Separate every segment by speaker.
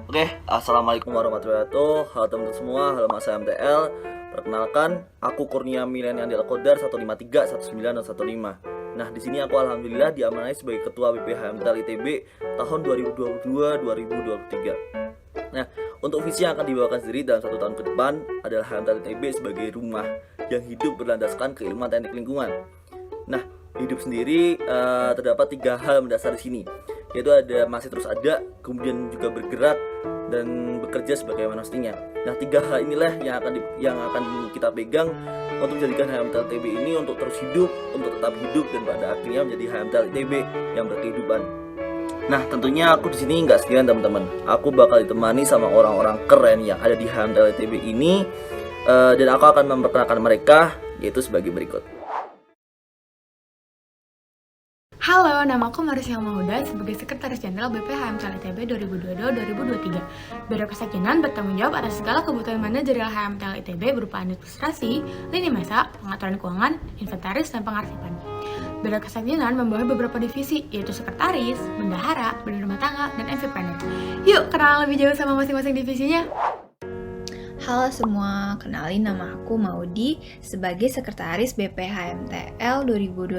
Speaker 1: Oke, Assalamualaikum warahmatullahi wabarakatuh. Halo teman-teman semua, halo Mas HMTL. Perkenalkan, aku Kurnia Milenial Kodar 153, 19 dan 15. Nah, di sini aku alhamdulillah diamanai sebagai Ketua BP HMTL ITB tahun 2022-2023. Nah, untuk visi yang akan dibawakan sendiri dalam 1 tahun ke depan adalah HMTL ITB sebagai rumah yang hidup berlandaskan keilmuan teknik lingkungan. Nah, hidup sendiri terdapat 3 hal mendasar di sini, yaitu ada masih terus ada, kemudian juga bergerak dan bekerja sebagai mestinya. Nah, 3 hal inilah yang akan kita pegang untuk menjadikan HMTL ITB ini untuk terus hidup, untuk tetap hidup dan pada akhirnya menjadi HMTL ITB yang berkehidupan. Nah, tentunya aku di sini nggak sendirian teman-teman. Aku bakal ditemani sama orang-orang keren yang ada di HMTL ITB ini, dan aku akan memperkenalkan mereka yaitu sebagai berikut.
Speaker 2: Halo, nama aku Marisia Mauda sebagai Sekretaris Jenderal BP HMTL ITB 2022-2023. Biro Kesekjenan bertanggung jawab atas segala kebutuhan manajerial HMTL ITB berupa administrasi, lini masa, pengaturan keuangan, inventaris, dan pengarsipan. Biro Kesekjenan membawahi beberapa divisi, yaitu Sekretaris, Bendahara, Bendahara Rumah Tangga, dan Entrepreneur. Yuk, kenalan lebih jauh sama masing-masing divisinya.
Speaker 3: Halo semua, kenalin nama aku Maudi sebagai Sekretaris BP HMTL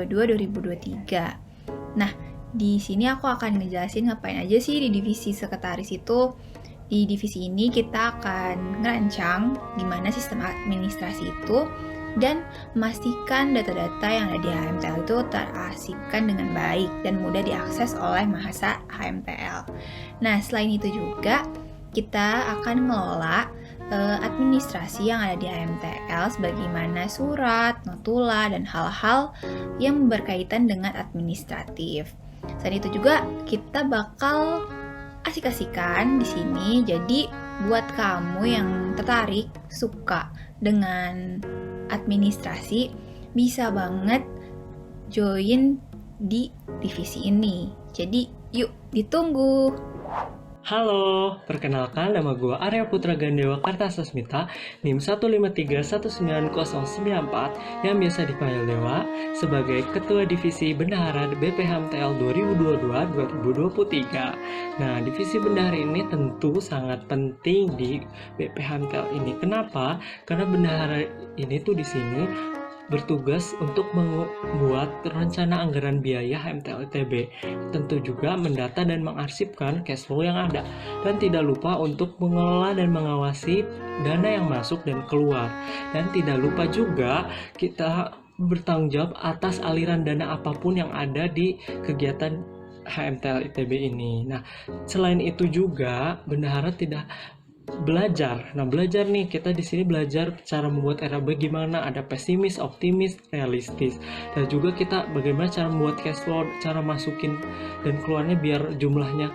Speaker 3: 2022-2023. Nah, di sini aku akan ngejelasin ngapain aja sih di divisi sekretaris itu. Di divisi ini kita akan ngerancang gimana sistem administrasi itu dan memastikan data-data yang ada di HMTL itu terarsipkan dengan baik dan mudah diakses oleh mahasiswa HMTL. Nah, selain itu juga kita akan mengelola administrasi yang ada di HMTL sebagaimana surat, notula, dan hal-hal yang berkaitan dengan administratif. Selain itu juga kita bakal asik-asikan di sini. Jadi buat kamu yang tertarik, suka dengan administrasi, bisa banget join di divisi ini. Jadi yuk ditunggu.
Speaker 4: Halo, perkenalkan nama gue Arya Putra Gandewa Kartasasmita, NIM 1531994 yang biasa dipanggil Dewa sebagai Ketua Divisi Bendahara BP HMTL 2022-2023. Nah, divisi bendahara ini tentu sangat penting di BP HMTL ini. Kenapa? Karena bendahara ini tuh di sini bertugas untuk membuat rencana anggaran biaya HMTL ITB, tentu juga mendata dan mengarsipkan cash flow yang ada, dan tidak lupa untuk mengelola dan mengawasi dana yang masuk dan keluar, dan tidak lupa juga kita bertanggung jawab atas aliran dana apapun yang ada di kegiatan HMTL ITB ini. Nah, selain itu juga bendahara tidak belajar. Nah, belajar nih, kita di sini belajar cara membuat RAB gimana, ada pesimis, optimis, realistis. Dan juga kita bagaimana cara membuat cash flow, cara masukin dan keluarnya biar jumlahnya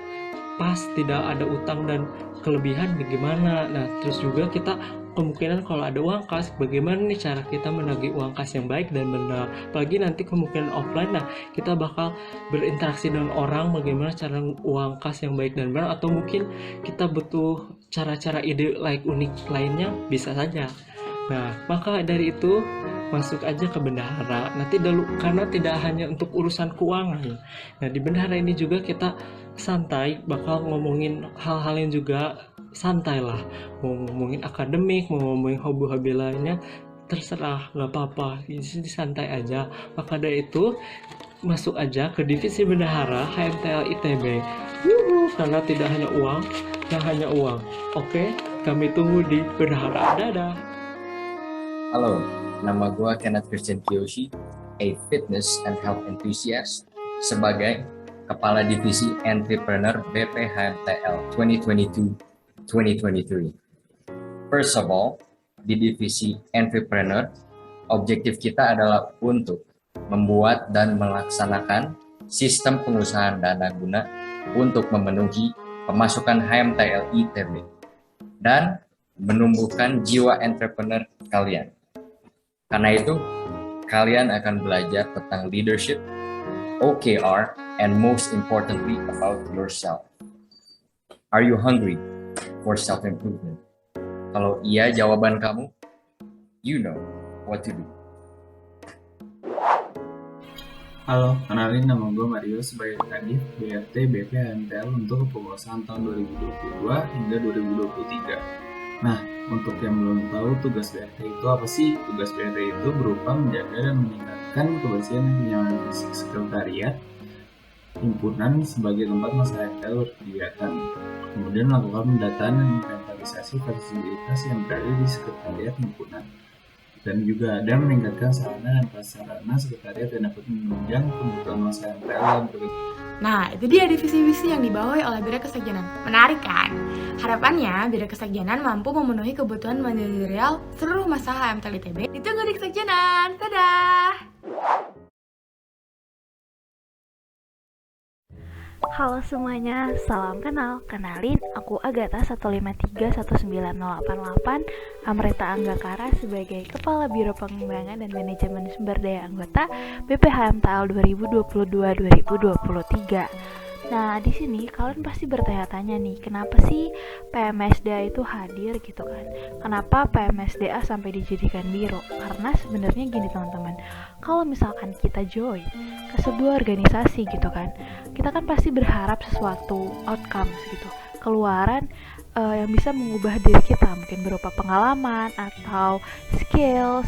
Speaker 4: pas, tidak ada utang dan kelebihan bagaimana. Nah, terus juga kita kemungkinan kalau ada uang kas, bagaimana nih cara kita menagih uang kas yang baik dan benar. Apalagi nanti kemungkinan offline, nah kita bakal berinteraksi dengan orang, bagaimana cara uang kas yang baik dan benar, atau mungkin kita butuh cara-cara ide unik lainnya, bisa saja. Nah, maka dari itu masuk aja ke bendahara. Nanti dulu, karena tidak hanya untuk urusan keuangan. Nah, di bendahara ini juga kita santai, bakal ngomongin hal-hal yang juga santai lah. Mau ngomongin akademik, mau ngomongin hobi-hobi lainnya, terserah, nggak apa-apa. Di sini santai aja. Maka dari itu masuk aja ke divisi bendahara HMTL ITB. Karena tidak hanya uang, yang hanya uang. Oke, kami tunggu di bendahara. Dadah.
Speaker 5: Halo, nama gue Kenneth Christian Kiyoshi, a fitness and health enthusiast, sebagai Kepala Divisi Entrepreneur BP HMTL 2022-2023. First of all, di Divisi Entrepreneur, objektif kita adalah untuk membuat dan melaksanakan sistem pengusahaan dana guna untuk memenuhi pemasukan HMTL ITB dan menumbuhkan jiwa entrepreneur kalian. Karena itu, kalian akan belajar tentang leadership, OKR, and most importantly about yourself. Are you hungry for self-improvement? Kalau iya jawaban kamu, you know what to do.
Speaker 6: Halo, kenalin nama gue Mario sebagai Kadif BRT BPHMTL untuk kepengurusan tahun 2022 hingga 2023. Nah, untuk yang belum tahu tugas BRT itu apa sih? Tugas BRT itu berupa menjaga dan meningkatkan kebersihan dan kenyamanan fisik sekretariat himpunan sebagai tempat masyarakat berkegiatan. Kemudian melakukan pendataan dan inventarisasi fasilitas yang berada di sekretariat himpunan. Dan juga ada meningkatkan sarana dan prasarana sekretariat yang dapat menunjang kebutuhan masyarakat dalam
Speaker 2: Nah, itu dia divisi-divisi yang dibawahi oleh Biro Kesekjenan. Menarik kan? Harapannya, Biro Kesekjenan mampu memenuhi kebutuhan manajerial seluruh masa HMTL ITB. Ditunggu di Kesekjenan. Dadah!
Speaker 7: Halo semuanya, salam kenal. Kenalin, aku Agatha 1531988 Amrita Anggakara sebagai Kepala Biro Pengembangan dan Manajemen Sumber Daya Anggota BPHMTL 2022-2023. Nah, di sini kalian pasti bertanya-tanya nih, kenapa sih PMSDA itu hadir gitu kan? Kenapa PMSDA sampai dijadikan biro? Karena sebenarnya gini teman-teman, kalau misalkan kita join ke sebuah organisasi gitu kan, kita kan pasti berharap sesuatu outcomes gitu, keluaran yang bisa mengubah diri kita, mungkin berupa pengalaman atau skills,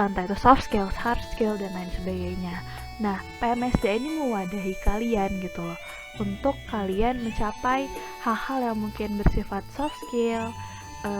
Speaker 7: entah itu soft skills, hard skill, dan lain sebagainya. Nah, PMSDA ini mewadahi kalian gitu loh, untuk kalian mencapai hal-hal yang mungkin bersifat soft skill,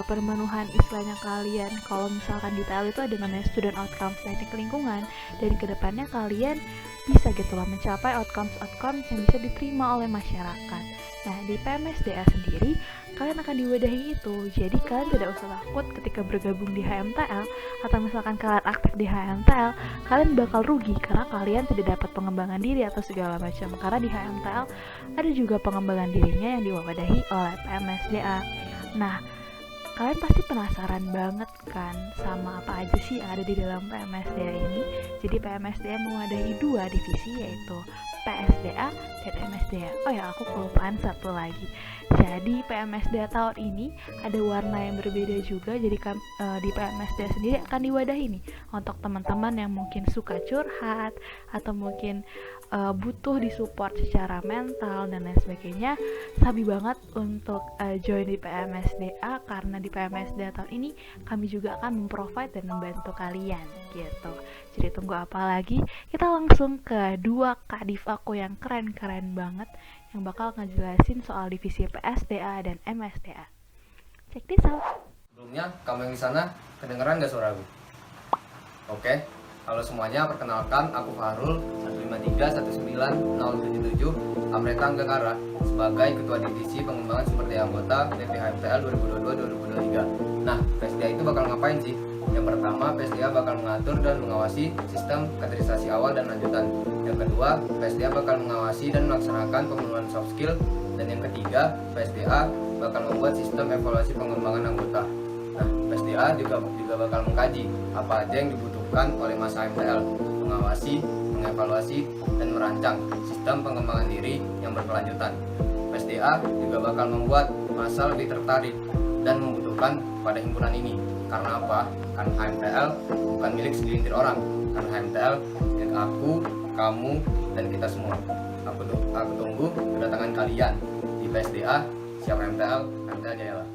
Speaker 7: pemenuhan istilahnya kalian. Kalau misalkan di TL itu ada namanya student outcomes teknik lingkungan, dan kedepannya kalian bisa gitu loh mencapai outcomes yang bisa diterima oleh masyarakat. Nah, di PMSDA sendiri kalian akan diwadahi itu, jadi kalian tidak usah takut ketika bergabung di HMTL, atau misalkan kalian aktif di HMTL, kalian bakal rugi karena kalian tidak dapat pengembangan diri atau segala macam, karena di HMTL ada juga pengembangan dirinya yang diwadahi oleh PMSDA. Nah, kalian pasti penasaran banget kan sama apa aja sih yang ada di dalam PMSDA ini. Jadi PMSDA mewadahi dua divisi, yaitu PSDA dan MSDA. Oh ya, aku kelupaan satu lagi. Jadi PMSDA tahun ini ada warna yang berbeda juga. Jadi di PMSDA sendiri akan diwadahi nih untuk teman-teman yang mungkin suka curhat atau mungkin butuh disupport secara mental dan lain sebagainya. Sabi banget untuk join di PMSDA, karena di PMSDA tahun ini kami juga akan memprovide dan membantu kalian gitu. Jadi tunggu apa lagi? Kita langsung ke dua kadif aku yang keren-keren banget yang bakal ngejelasin soal divisi PSDA dan MSDA. Check this out.
Speaker 8: Sebelumnya, kamu yang di sana kedengeran gak suaraku? Oke, halo semuanya, perkenalkan aku Fahrul 1531977 Amrita Anggakara sebagai Ketua Divisi Pengembangan Sumber Daya Anggota BPHMTL 2022-2023. Nah, PSDA itu bakal ngapain sih? Yang pertama, PSDA bakal mengatur dan mengawasi sistem kaderisasi awal dan lanjutan. Yang kedua, PSDA bakal mengawasi dan melaksanakan pemenuhan soft skill. Dan yang ketiga, PSDA bakal membuat sistem evaluasi pengembangan anggota. Nah, PSDA juga bakal mengkaji apa aja yang dibutuhkan oleh masa MTL, mengawasi, mengevaluasi, dan merancang sistem pengembangan diri yang berkelanjutan. PSDA juga bakal membuat masa lebih tertarik dan membutuhkan pada himpunan ini. Karena apa? Karena HMTL bukan milik segelintir orang. Karena HMTL milik aku, kamu, dan kita semua. Aku tunggu kedatangan kalian di PSDA. Siap HMTL, HMTL jayalah.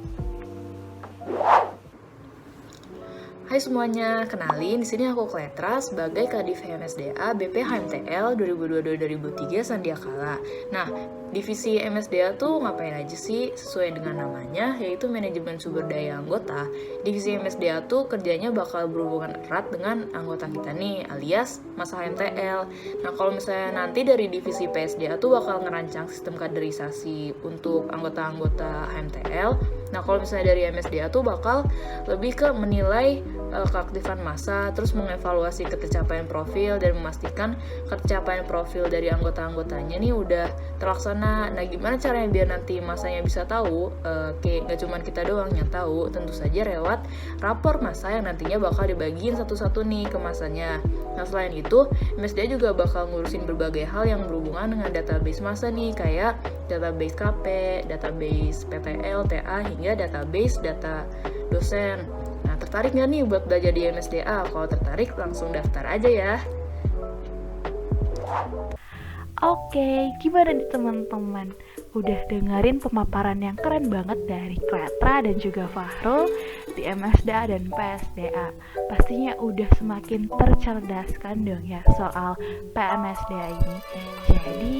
Speaker 9: Hai semuanya, kenalin di sini aku Kletra sebagai Kadif MSDA BPHMTL 2022-2023 Sandiakala. Nah, divisi MSDA tuh ngapain aja sih? Sesuai dengan namanya, yaitu manajemen sumber daya anggota. Divisi MSDA tuh kerjanya bakal berhubungan erat dengan anggota kita nih, alias masa HMTL. Nah, kalau misalnya nanti dari divisi PSDA tuh bakal ngerancang sistem kaderisasi untuk anggota-anggota HMTL. Nah, kalau misalnya dari MSDA tuh bakal lebih ke menilai keaktifan massa, terus mengevaluasi ketercapaian profil dan memastikan ketercapaian profil dari anggota-anggotanya nih udah terlaksana. Nah, gimana caranya biar nanti masanya bisa tahu? Gak cuma kita doang yang tahu, tentu saja lewat rapor massa yang nantinya bakal dibagiin satu-satu nih ke masanya. Nah, selain itu, MSDA juga bakal ngurusin berbagai hal yang berhubungan dengan database massa nih, kayak database KP, database PTL, TA, hingga database data dosen. Nah, tertarik nggak nih buat belajar di MSDA? Kalau tertarik, langsung daftar aja ya.
Speaker 7: Oke, gimana nih teman-teman? Udah dengerin pemaparan yang keren banget dari Kletra dan juga Fahrul di MSDA dan PSDA. Pastinya udah semakin tercerdaskan dong ya soal PMSDA ini. Jadi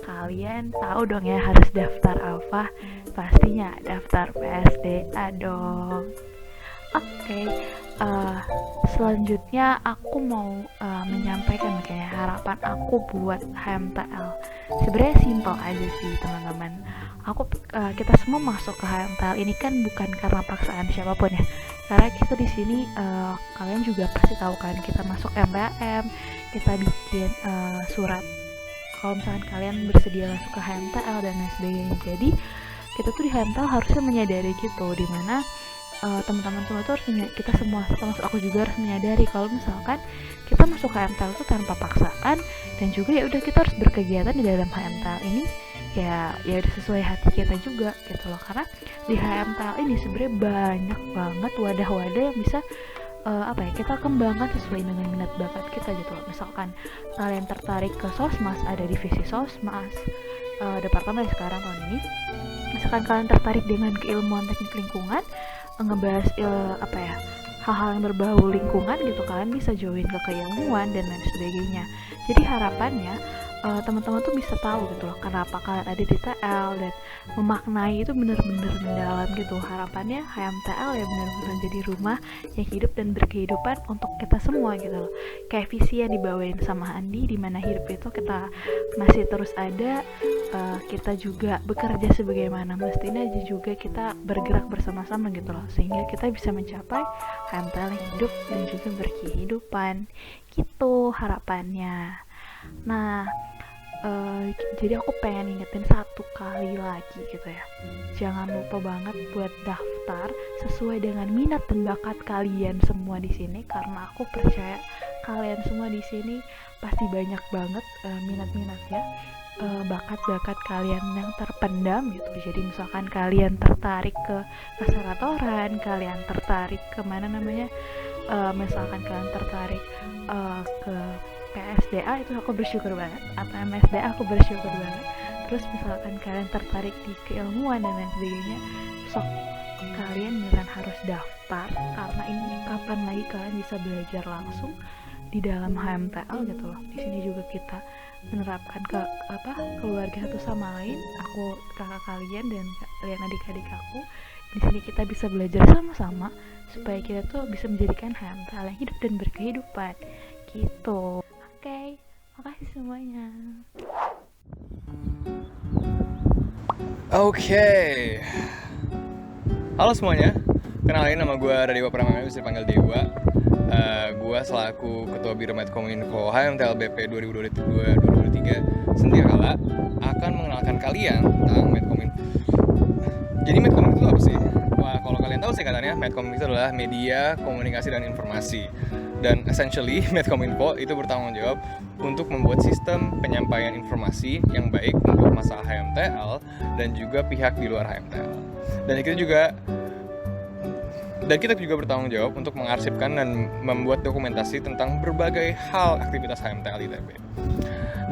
Speaker 7: kalian tahu dong ya harus daftar apa? Pastinya daftar PSDA dong. Oke, selanjutnya aku mau menyampaikan kayak harapan aku buat HMTL. Sebenarnya simpel aja sih teman-teman. Kita semua masuk ke HMTL ini kan bukan karena paksaan siapapun ya. Karena kita di sini kalian juga pasti tahu kan kita masuk MPAM, kita bikin surat kalau misalkan kalian bersedia masuk ke HMTL dan lain sebagainya. Jadi kita tuh di HMTL harusnya menyadari gitu, dimana teman-teman semua tuh harus kita semua termasuk aku juga harus menyadari kalau misalkan kita masuk HMTL itu tanpa paksaan, dan juga ya udah kita harus berkegiatan di dalam HMTL ini ya udah sesuai hati kita juga gitu loh. Karena di HMTL ini sebenarnya banyak banget wadah-wadah yang bisa kita kembangkan sesuai dengan minat bakat kita gitu loh. Misalkan kalian tertarik ke Sosmas, ada divisi Sosmas departemen sekarang tahun ini. Misalkan kalian tertarik dengan keilmuan teknik lingkungan, ngebahas hal-hal yang berbau lingkungan gitu, kalian bisa join ke keilmuan dan lain sebagainya. Jadi harapannya teman-teman tuh bisa tahu gitu loh kenapa kalian ada di TL dan memaknai itu benar-benar mendalam gitu. Harapannya HMTL ya benar-benar jadi rumah yang hidup dan berkehidupan untuk kita semua gitu loh. Kayak visi yang dibawain sama Andi, di mana hidup itu kita masih terus ada, kita juga bekerja sebagaimana mestinya, juga kita bergerak bersama-sama gitu loh, sehingga kita bisa mencapai HMTL yang hidup dan juga berkehidupan gitu harapannya. Nah, jadi aku pengen ingetin satu kali lagi gitu ya, jangan lupa banget buat daftar sesuai dengan minat dan bakat kalian semua di sini, karena aku percaya kalian semua di sini pasti banyak banget minat-minatnya, bakat-bakat kalian yang terpendam gitu. Jadi misalkan kalian tertarik ke keseratoran, kalian tertarik misalkan kalian tertarik ke PSDA, itu aku bersyukur banget, atau MSDA aku bersyukur banget. Terus misalkan kalian tertarik di keilmuan dan lain sebagainya, sok kalian beneran harus daftar, karena ini kapan lagi kalian bisa belajar langsung di dalam HMTL gitu loh. Di sini juga kita menerapkan keluarga satu sama lain, aku kakak kalian dan kalian adik-adik aku. Di sini kita bisa belajar sama-sama supaya kita tuh bisa menjadikan HMTL yang hidup dan berkehidupan gitu. Oke, makasih semuanya.
Speaker 10: Oke. Halo semuanya, kenalin nama gue Radiwa Pramana, bisa dipanggil Dewa. Gue selaku Ketua Biro Medkominfo HMTL BP 2022-2023 Sendiakala akan mengenalkan kalian tentang Medkominfo. Jadi Medkominfo itu apa sih? Wah, kalau kalian tahu singkatannya, Medkominfo itu adalah media, komunikasi, dan informasi. Dan essentially, Medkominfo itu bertanggung jawab untuk membuat sistem penyampaian informasi yang baik untuk masalah HMTL dan juga pihak di luar HMTL. Dan kita juga bertanggung jawab untuk mengarsipkan dan membuat dokumentasi tentang berbagai hal aktivitas HMTL ITB.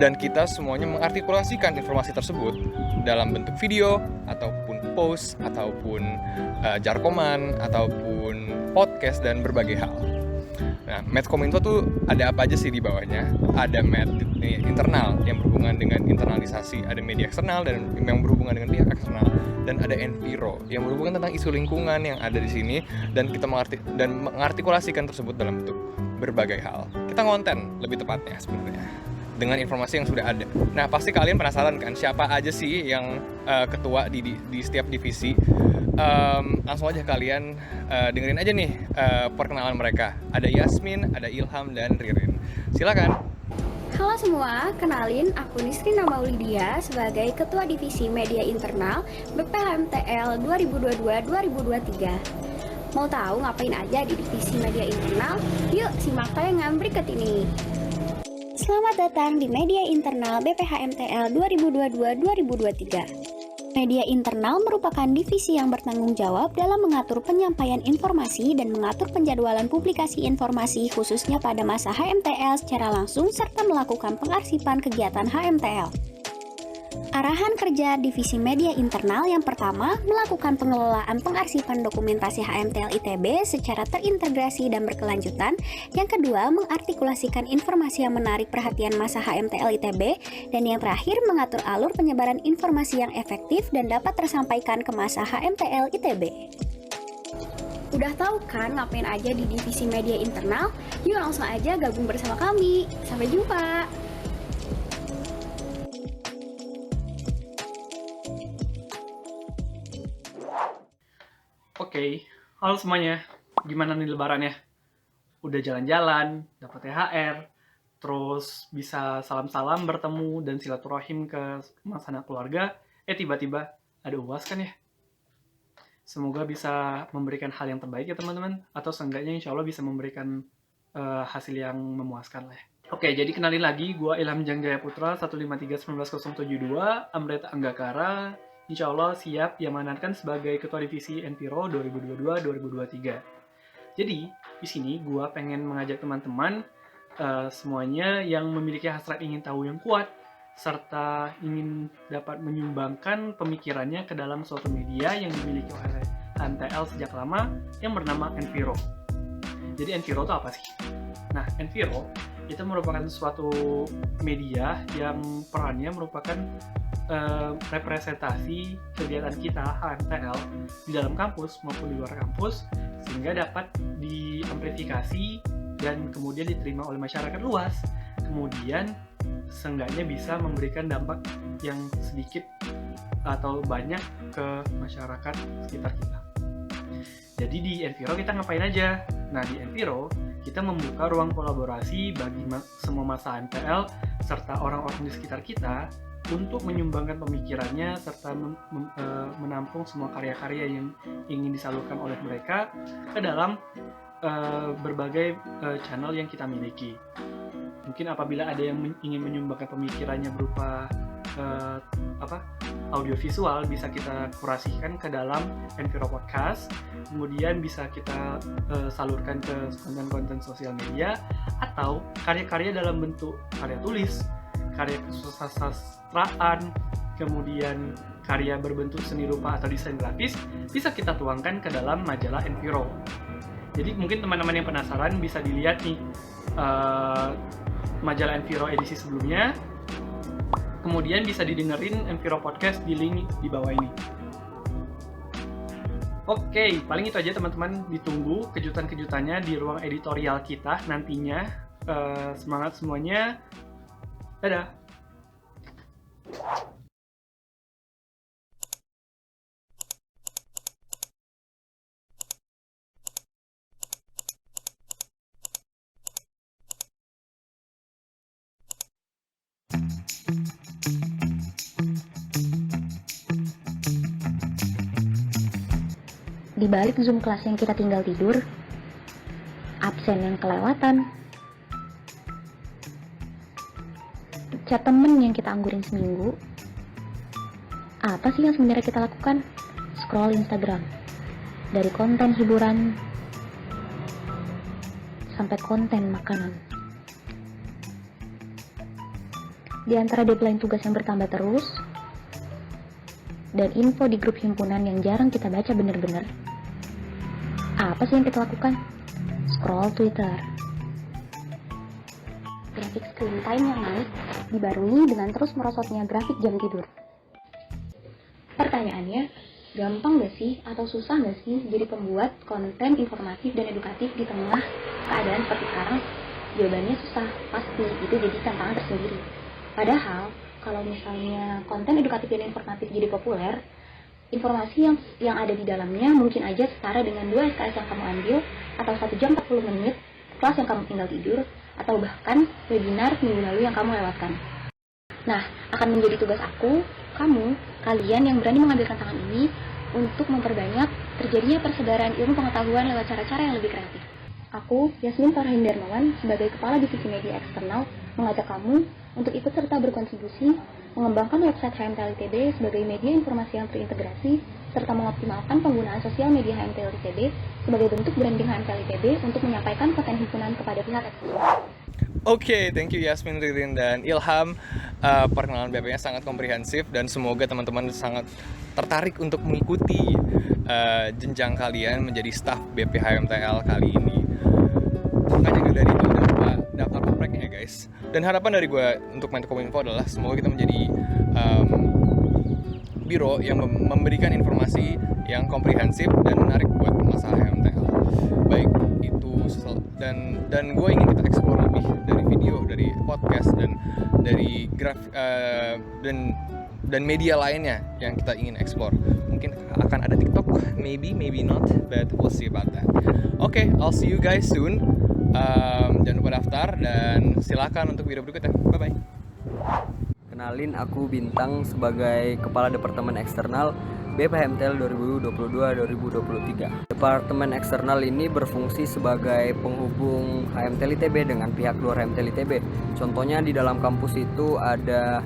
Speaker 10: Dan kita semuanya mengartikulasikan informasi tersebut dalam bentuk video, ataupun post, ataupun jarkoman, ataupun podcast, dan berbagai hal. Nah, Medkominfo tuh ada apa aja sih di bawahnya? Ada internal yang berhubungan dengan internalisasi, ada media eksternal dan yang berhubungan dengan pihak eksternal, dan ada enviro yang berhubungan tentang isu lingkungan yang ada di sini, dan kita mengartikulasikan tersebut dalam bentuk berbagai hal. Kita ngonten lebih tepatnya sebenarnya dengan informasi yang sudah ada. Nah, pasti kalian penasaran kan siapa aja sih yang ketua di setiap divisi. Langsung aja kalian dengerin aja nih perkenalan mereka. Ada Yasmin, ada Ilham, dan Ririn. Silakan.
Speaker 11: Halo semua, kenalin aku Nisrina Maulidia sebagai Ketua Divisi Media Internal BPHMTL 2022-2023. Mau tahu ngapain aja di Divisi Media Internal? Yuk simak tayangan berikut ini. Selamat datang di Media Internal BPHMTL 2022-2023. Media internal merupakan divisi yang bertanggung jawab dalam mengatur penyampaian informasi dan mengatur penjadwalan publikasi informasi khususnya pada masa HMTL secara langsung serta melakukan pengarsipan kegiatan HMTL. Arahan kerja divisi media internal yang pertama, melakukan pengelolaan pengarsipan dokumentasi HMTL ITB secara terintegrasi dan berkelanjutan. Yang kedua, mengartikulasikan informasi yang menarik perhatian masa HMTL ITB. Dan yang terakhir, mengatur alur penyebaran informasi yang efektif dan dapat tersampaikan ke masa HMTL ITB. Udah tahu kan ngapain aja di divisi media internal? Yuk langsung aja gabung bersama kami. Sampai jumpa!
Speaker 12: Oke, halo semuanya. Gimana nih lebarannya? Udah jalan-jalan, dapat THR, terus bisa salam-salam bertemu dan silaturahim ke sanak keluarga. Tiba-tiba ada UAS kan ya? Semoga bisa memberikan hal yang terbaik ya teman-teman, atau seenggaknya insya Allah bisa memberikan hasil yang memuaskan lah ya. Oke, jadi kenalin lagi, gue Ilham Jangjaya Putra, 153-19072, Amreta Anggakara. Insya Allah siap diamanatkan sebagai Ketua Divisi Enviro 2022-2023. Jadi, di sini gue pengen mengajak teman-teman semuanya yang memiliki hasrat ingin tahu yang kuat, serta ingin dapat menyumbangkan pemikirannya ke dalam suatu media yang dimiliki oleh HMTL sejak lama yang bernama Enviro. Jadi Enviro itu apa sih? Nah, Enviro itu merupakan suatu media yang perannya merupakan representasi kegiatan kita HMTL di dalam kampus maupun di luar kampus sehingga dapat diamplifikasi dan kemudian diterima oleh masyarakat luas, kemudian seenggaknya bisa memberikan dampak yang sedikit atau banyak ke masyarakat sekitar kita. Jadi di Enviro kita ngapain aja? Nah, di Enviro kita membuka ruang kolaborasi bagi semua masa HMTL serta orang-orang di sekitar kita untuk menyumbangkan pemikirannya serta menampung semua karya-karya yang ingin disalurkan oleh mereka ke dalam berbagai channel yang kita miliki. Mungkin apabila ada yang ingin menyumbangkan pemikirannya berupa audiovisual, bisa kita kurasikan ke dalam Enviro Podcast, kemudian bisa kita salurkan ke konten-konten sosial media, atau karya-karya dalam bentuk karya tulis, karya kesusastraan, kemudian karya berbentuk seni rupa atau desain grafis, bisa kita tuangkan ke dalam majalah Enviro. Jadi mungkin teman-teman yang penasaran bisa dilihat nih majalah Enviro edisi sebelumnya, kemudian bisa didengerin Enviro Podcast di link di bawah ini. Oke, paling itu aja teman-teman, ditunggu kejutan-kejutannya di ruang editorial kita nantinya. Semangat semuanya. Dadah.
Speaker 13: Di balik Zoom kelas yang kita tinggal tidur, absen yang kelewatan, chat temen yang kita anggurin seminggu, apa sih yang sebenarnya kita lakukan? Scroll Instagram, dari konten hiburan sampai konten makanan. Di antara deadline tugas yang bertambah terus dan info di grup himpunan yang jarang kita baca bener-bener, apa sih yang kita lakukan? Scroll Twitter. Grafik screen time yang naik dibarui dengan terus merosotnya grafik jam tidur. Pertanyaannya, gampang gak sih atau susah gak sih jadi pembuat konten informatif dan edukatif di tengah keadaan seperti sekarang? Jawabannya susah, pasti itu jadi tantangan tersendiri. Padahal, kalau misalnya konten edukatif dan informatif jadi populer, informasi yang ada di dalamnya mungkin aja setara dengan 2 SKS yang kamu ambil, atau 1 jam 40 menit kelas yang kamu tinggal tidur, atau bahkan webinar minggu lalu yang kamu lewatkan. Nah, akan menjadi tugas aku, kamu, kalian yang berani mengambil tantangan ini untuk memperbanyak terjadinya persebaran ilmu pengetahuan lewat cara-cara yang lebih kreatif. Aku, Yasmin Farhin Darmawan, sebagai Kepala Divisi Media Eksternal, mengajak kamu untuk ikut serta berkontribusi mengembangkan website HMTL ITB sebagai media informasi yang terintegrasi, serta mengoptimalkan penggunaan sosial media HMTL ITB sebagai bentuk branding HMTL ITB untuk menyampaikan konten himpunan kepada pihak eksternal.
Speaker 10: Oke, thank you Yasmin, Ririn, dan Ilham. Perkenalan BP-nya sangat komprehensif dan semoga teman-teman sangat tertarik untuk mengikuti jenjang kalian menjadi staf BP HMTL kali ini. Makanya gak dari itu jangan lupa daftar kopreknya guys. Dan harapan dari gue untuk Menkominfo adalah semoga kita menjadi biro yang memberikan informasi yang komprehensif dan menarik buat masalah HMTL. Baik itu dan gue ingin kita explore lebih dari video, dari podcast dan dari dan media lainnya yang kita ingin explore. Mungkin akan ada TikTok, maybe not, but we'll see about that. Okay, I'll see you guys soon. Jangan lupa daftar dan silakan untuk video berikutnya. Bye bye.
Speaker 14: Kenalin, aku Bintang sebagai Kepala Departemen Eksternal BP HMTL 2022-2023. Departemen Eksternal ini berfungsi sebagai penghubung HMTL ITB dengan pihak luar HMTL ITB. Contohnya di dalam kampus itu ada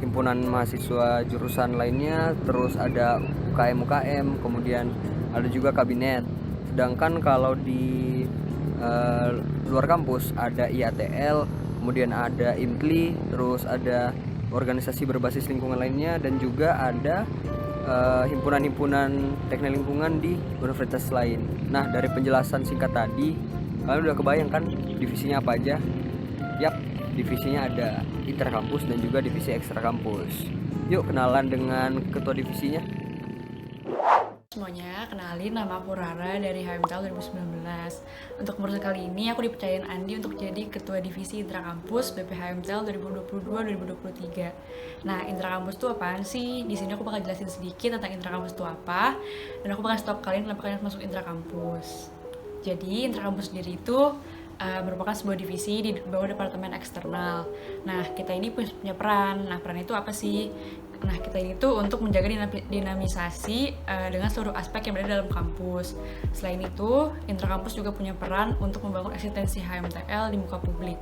Speaker 14: himpunan mahasiswa jurusan lainnya, terus ada UKM, kemudian ada juga kabinet. Sedangkan kalau di luar kampus ada IATL, kemudian ada IMTLI, terus ada organisasi berbasis lingkungan lainnya, dan juga ada himpunan-himpunan teknik lingkungan di universitas lain. Nah, dari penjelasan singkat tadi, kalian udah kebayang kan divisinya apa aja? Yap, divisinya ada interkampus dan juga divisi ekstra kampus. Yuk kenalan dengan ketua divisinya.
Speaker 2: Semuanya, kenalin, nama aku Rara dari HMTL 2019. Untuk urusan kali ini aku dipercayain Andi untuk jadi ketua divisi intrakampus BP HMTL 2022-2023. Nah, intrakampus itu apaan sih? Di sini aku bakal jelasin sedikit tentang intrakampus itu apa, dan aku bakal stop kalian kenapa kalian masuk intrakampus. Jadi, intrakampus sendiri itu merupakan sebuah divisi di bawah departemen eksternal. Nah, kita ini punya peran. Nah, peran itu apa sih? Nah, kita ini tuh untuk menjaga dinamisasi dengan seluruh aspek yang berada dalam kampus. Selain itu, intrakampus juga punya peran untuk membangun eksistensi HMTL di muka publik.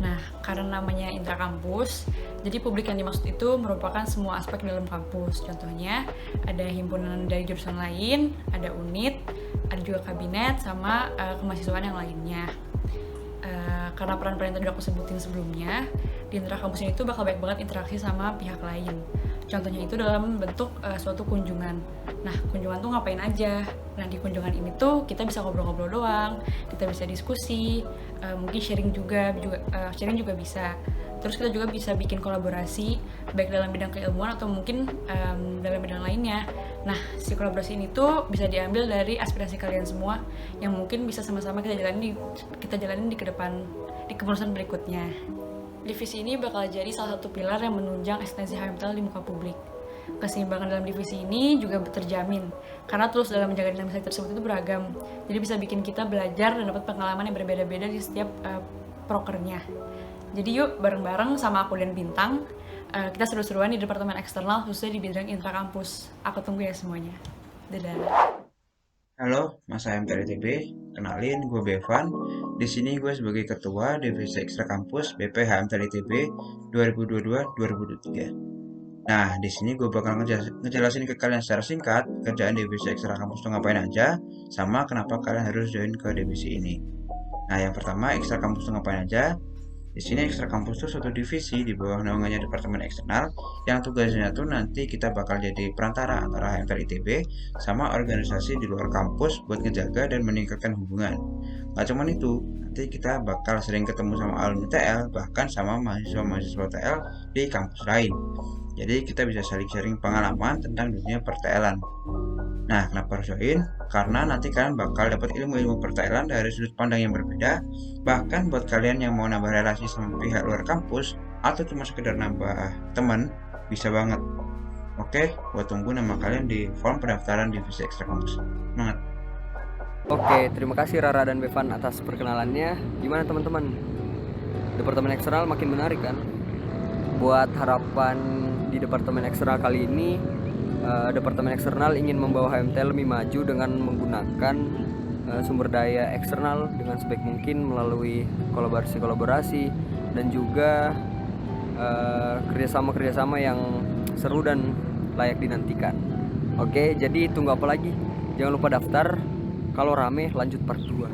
Speaker 2: Nah, karena namanya intrakampus, jadi publik yang dimaksud itu merupakan semua aspek dalam kampus. Contohnya, ada himpunan dari jurusan lain, ada unit, ada juga kabinet, sama kemahasiswaan yang lainnya. Karena peran-peran yang tadi aku sebutin sebelumnya, di intrakampus ini tuh bakal banyak banget interaksi sama pihak lain. Contohnya itu dalam bentuk suatu kunjungan. Nah, kunjungan tuh ngapain aja? Nah, di kunjungan ini tuh kita bisa ngobrol-ngobrol doang, kita bisa diskusi, mungkin sharing juga bisa. Terus kita juga bisa bikin kolaborasi baik dalam bidang keilmuan atau mungkin dalam bidang lainnya. Nah, si kolaborasi ini tuh bisa diambil dari aspirasi kalian semua yang mungkin bisa sama-sama kita jalanin di kepengurusan berikutnya. Divisi ini bakal jadi salah satu pilar yang menunjang eksistensi HMTL di muka publik. Keseimbangan dalam divisi ini juga terjamin karena terus dalam menjaga dinamisasi tersebut itu beragam. Jadi bisa bikin kita belajar dan dapat pengalaman yang berbeda-beda di setiap prokernya. Jadi yuk bareng-bareng sama aku dan Bintang, kita seru-seruan di departemen eksternal khususnya di bidang intrakampus. Aku tunggu ya semuanya. Dadah.
Speaker 15: Halo, Mas HMTL ITB. Kenalin, gue Bevan. Di sini gue sebagai ketua divisi ekstra kampus BP HMTL ITB 2022-2023. Nah, di sini gue bakal ngejelasin ke kalian secara singkat kerjaan divisi ekstra kampus itu ngapain aja, sama kenapa kalian harus join ke divisi ini. Nah, yang pertama, ekstra kampus itu ngapain aja? Di sini ekstra kampus itu suatu divisi di bawah naungannya departemen eksternal yang tugasnya tuh nanti kita bakal jadi perantara antara HMTL ITB sama organisasi di luar kampus buat ngejaga dan meningkatkan hubungan. Gak cuma itu, nanti kita bakal sering ketemu sama alumni TL, bahkan sama mahasiswa-mahasiswa TL di kampus lain. Jadi kita bisa saling sharing pengalaman tentang dunia pertelan. Nah, kenapa harus join? Karena nanti kalian bakal dapat ilmu-ilmu pertelan dari sudut pandang yang berbeda. Bahkan buat kalian yang mau nambah relasi sama pihak luar kampus atau cuma sekedar nambah teman, bisa banget. Oke, gua tunggu nama kalian di form pendaftaran divisi ekstra kampus. Semangat.
Speaker 14: Oke, terima kasih Rara dan Bevan atas perkenalannya. Gimana teman-teman? Departemen eksternal makin menarik kan? Buat harapan di departemen eksternal kali ini, departemen eksternal ingin membawa HMTL lebih maju dengan menggunakan sumber daya eksternal dengan sebaik mungkin melalui kolaborasi dan juga kerjasama yang seru dan layak dinantikan. Oke, jadi tunggu apa lagi? Jangan lupa daftar. Kalau rame lanjut part 2.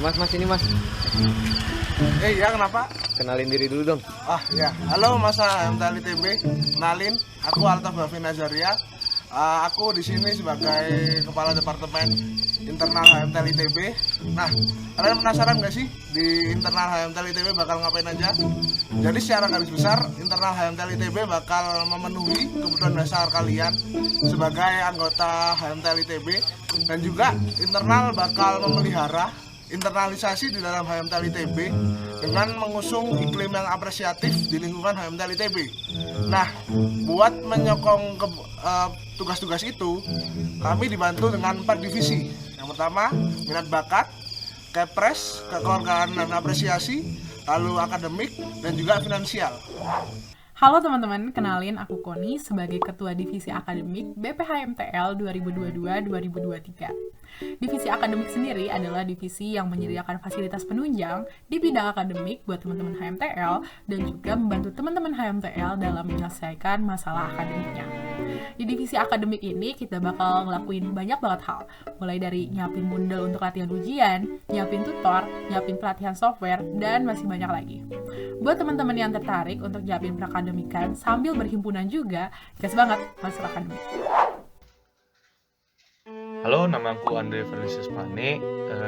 Speaker 16: Mas, ini mas.
Speaker 17: Ya kenapa?
Speaker 16: Kenalin diri dulu dong.
Speaker 17: Ya, halo masa HMTL ITB. Kenalin, aku Altaf Bafi Nazaria. Aku di sini sebagai Kepala Departemen Internal HMTL ITB. Nah, kalian penasaran nggak sih di internal HMTL ITB bakal ngapain aja? Jadi secara garis besar, internal HMTL ITB bakal memenuhi kebutuhan dasar kalian sebagai anggota HMTL ITB, dan juga internal bakal memelihara internalisasi di dalam HMTL ITB dengan mengusung iklim yang apresiatif di lingkungan HMTL ITB. Nah, buat menyokong tugas-tugas itu, kami dibantu dengan 4 divisi. Yang pertama, minat bakat, kepres, kekeluargaan dan apresiasi, lalu akademik, dan juga finansial.
Speaker 18: Halo teman-teman, kenalin aku Koni sebagai Ketua Divisi Akademik BPHMTL 2022-2023. Divisi akademik sendiri adalah divisi yang menyediakan fasilitas penunjang di bidang akademik buat teman-teman HMTL dan juga membantu teman-teman HMTL dalam menyelesaikan masalah akademiknya. Di divisi akademik ini kita bakal ngelakuin banyak banget hal, mulai dari nyiapin bundel untuk latihan ujian, nyiapin tutor, nyiapin pelatihan software, dan masih banyak lagi. Buat teman-teman yang tertarik untuk nyiapin perakademikan sambil berhimpunan juga, gas banget masuk akademik.
Speaker 19: Halo, nama aku Andre Fernisius Pane,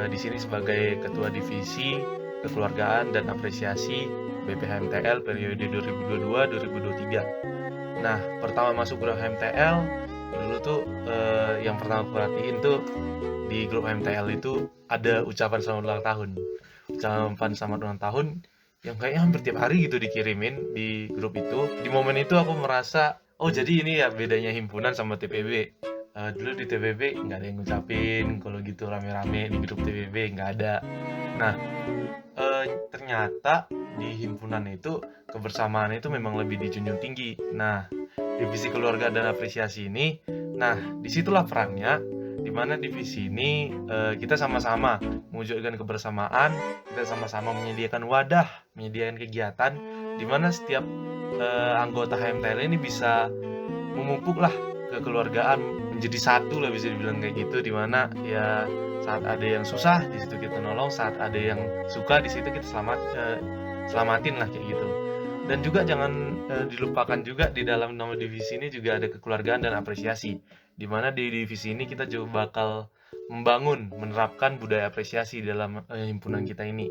Speaker 19: di sini sebagai Ketua Divisi Kekeluargaan dan Apresiasi BPHMTL periode 2022-2023. Nah, pertama masuk grup HMTL, dulu tuh yang pertama aku perhatiin tuh di grup HMTL itu ada ucapan selamat ulang tahun. Ucapan selamat ulang tahun yang kayaknya hampir tiap hari gitu dikirimin di grup itu. Di momen itu aku merasa, oh jadi ini ya bedanya himpunan sama TPB. Dulu di TPB nggak ada yang ngucapin, kalau gitu rame-rame di grup TPB nggak ada. Nah, ternyata di himpunan itu kebersamaan itu memang lebih dijunjung tinggi. Nah, divisi keluarga dan apresiasi ini, nah disitulah perannya, dimana divisi ini kita sama-sama mewujudkan kebersamaan, kita sama-sama menyediakan wadah, menyediakan kegiatan, dimana setiap anggota HMTL ini bisa memupuk lah kekeluargaan menjadi satu lah, bisa dibilang kayak gitu, dimana ya saat ada yang susah di situ kita nolong, saat ada yang suka di situ kita selamatin lah kayak gitu. Dan juga jangan dilupakan juga di dalam nama divisi ini juga ada kekeluargaan dan apresiasi, dimana di divisi ini kita juga bakal menerapkan budaya apresiasi dalam himpunan kita ini,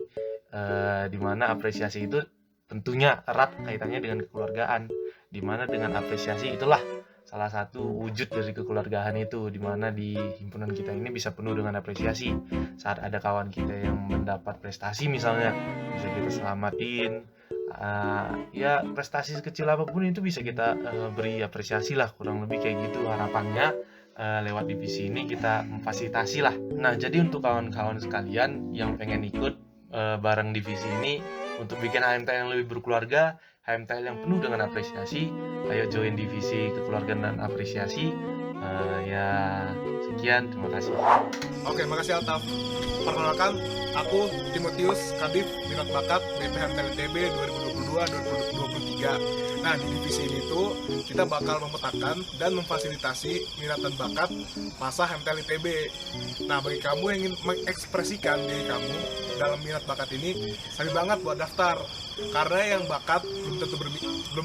Speaker 19: dimana apresiasi itu tentunya erat kaitannya dengan kekeluargaan, dimana dengan apresiasi itulah salah satu wujud dari kekeluargaan itu, dimana di himpunan kita ini bisa penuh dengan apresiasi. Saat ada kawan kita yang mendapat prestasi misalnya, bisa kita selamatin, ya prestasi sekecil apapun itu bisa kita beri apresiasi lah, kurang lebih kayak gitu harapannya. Lewat divisi ini kita memfasilitasi lah. Nah, jadi untuk kawan-kawan sekalian yang pengen ikut bareng divisi ini untuk bikin HMTL yang lebih berkeluarga, HMTL yang penuh dengan apresiasi, ayo join divisi kekeluargaan dan apresiasi. Ya sekian, terima kasih.
Speaker 17: Oke, makasih Altaf. Perkenalkan, aku Timotius Kadif Minat Bakat BPHMTL ITB 2022-2023. Nah, di divisi ini tuh kita bakal memetakan dan memfasilitasi minat dan bakat masa HMTL ITB. Nah, bagi kamu yang ingin mengekspresikan diri kamu dalam minat bakat ini, sabi banget buat daftar. Karena yang bakat belum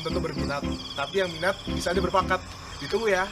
Speaker 17: tentu berminat, tapi yang minat bisa aja berbakat. Ditunggu ya.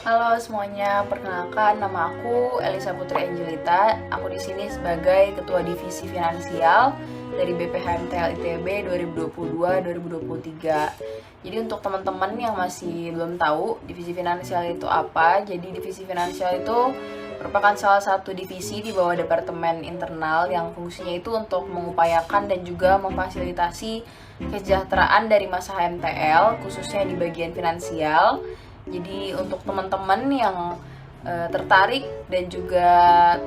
Speaker 9: Halo semuanya, perkenalkan nama aku Elisa Putri Angelita. Aku di sini sebagai Ketua Divisi Finansial dari BPHMTL ITB 2022-2023. Jadi untuk teman-teman yang masih belum tahu divisi finansial itu apa, jadi divisi finansial itu merupakan salah satu divisi di bawah Departemen Internal yang fungsinya itu untuk mengupayakan dan juga memfasilitasi kesejahteraan dari masa HMTL, khususnya di bagian finansial. Jadi untuk teman-teman yang tertarik dan juga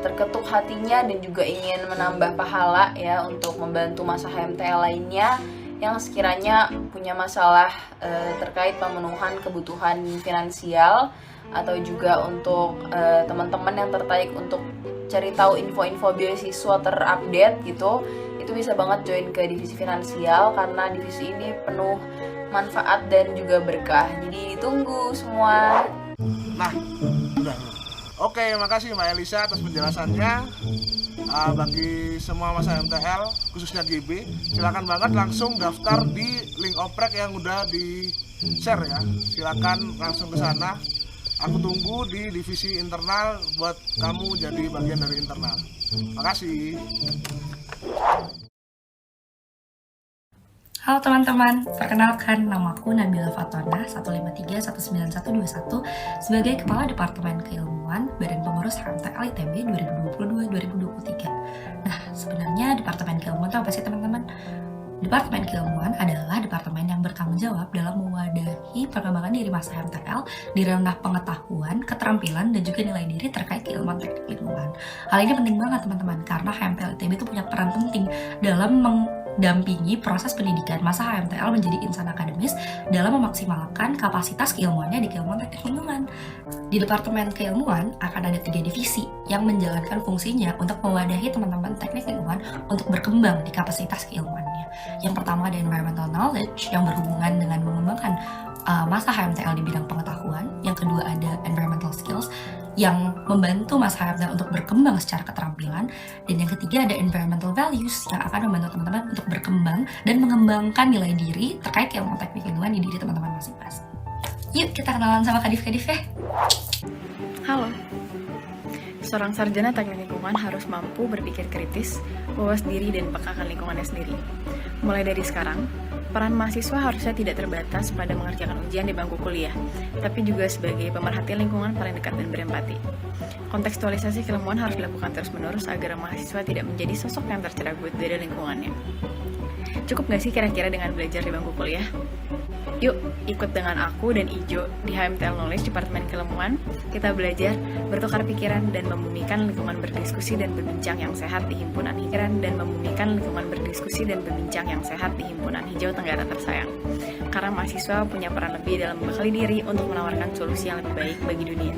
Speaker 9: terketuk hatinya dan juga ingin menambah pahala ya untuk membantu masa HMTL lainnya, yang sekiranya punya masalah terkait pemenuhan kebutuhan finansial, atau juga untuk teman-teman yang tertarik untuk cari tahu info-info beasiswa terupdate gitu, itu bisa banget join ke divisi finansial karena divisi ini penuh manfaat dan juga berkah. Jadi ditunggu semua.
Speaker 17: Nah, udah. Oke, makasih Mbak Elisa atas penjelasannya. Bagi semua masa MTL, khususnya GB, silakan banget langsung daftar di link oprek yang udah di-share ya. Silakan langsung ke sana. Aku tunggu di divisi internal buat kamu jadi bagian dari internal. Makasih.
Speaker 20: Halo teman-teman, perkenalkan namaku Nabila Fatona 153-19121 sebagai Kepala Departemen Keilmuan Badan Pengurus HMTL ITB 2022-2023. Nah, sebenarnya Departemen Keilmuan itu apa sih teman-teman? Departemen Keilmuan adalah departemen yang bertanggung jawab dalam mewadahi perkembangan diri masa HMTL di ranah pengetahuan, keterampilan, dan juga nilai diri terkait keilmuan teknik lingkungan. Hal ini penting banget teman-teman, karena HMTL ITB itu punya peran penting dalam mendampingi proses pendidikan masa HMTL menjadi insan akademis dalam memaksimalkan kapasitas keilmuannya di keilmuan teknik lingkungan. Di Departemen Keilmuan akan ada 3 divisi yang menjalankan fungsinya untuk mewadahi teman-teman teknik lingkungan untuk berkembang di kapasitas keilmuannya. Yang pertama ada environmental knowledge yang berhubungan dengan mengembangkan masa HMTL di bidang pengetahuan. Yang kedua ada environmental skills yang membantu masa HMTL untuk berkembang secara keterampilan. Dan yang ketiga ada environmental values yang akan membantu teman-teman untuk berkembang dan mengembangkan nilai diri terkait keilmuan teknik lingkungan di diri teman-teman masing-masing. Yuk kita kenalan sama Kadif-Kadif ya.
Speaker 21: Halo. Seorang sarjana teknik lingkungan harus mampu berpikir kritis, mawas diri, dan peka akan lingkungannya sendiri. Mulai dari sekarang, peran mahasiswa harusnya tidak terbatas pada mengerjakan ujian di bangku kuliah, tapi juga sebagai pemerhati lingkungan paling dekat dan berempati. Kontekstualisasi keilmuan harus dilakukan terus-menerus agar mahasiswa tidak menjadi sosok yang tercerabut dari lingkungannya. Cukup nggak sih kira-kira dengan belajar di bangku kuliah? Yuk, ikut dengan aku dan Ijo di HMTL Knowledge Departemen Keilmuan. Kita belajar, bertukar pikiran, dan membumikan lingkungan berdiskusi dan berbincang yang sehat di Himpunan Pikiran dan membumikan lingkungan berdiskusi dan berbincang yang sehat di Himpunan Hijau Tenggara Tersayang. Karena mahasiswa punya peran lebih dalam membekali diri untuk menawarkan solusi yang lebih baik bagi dunia.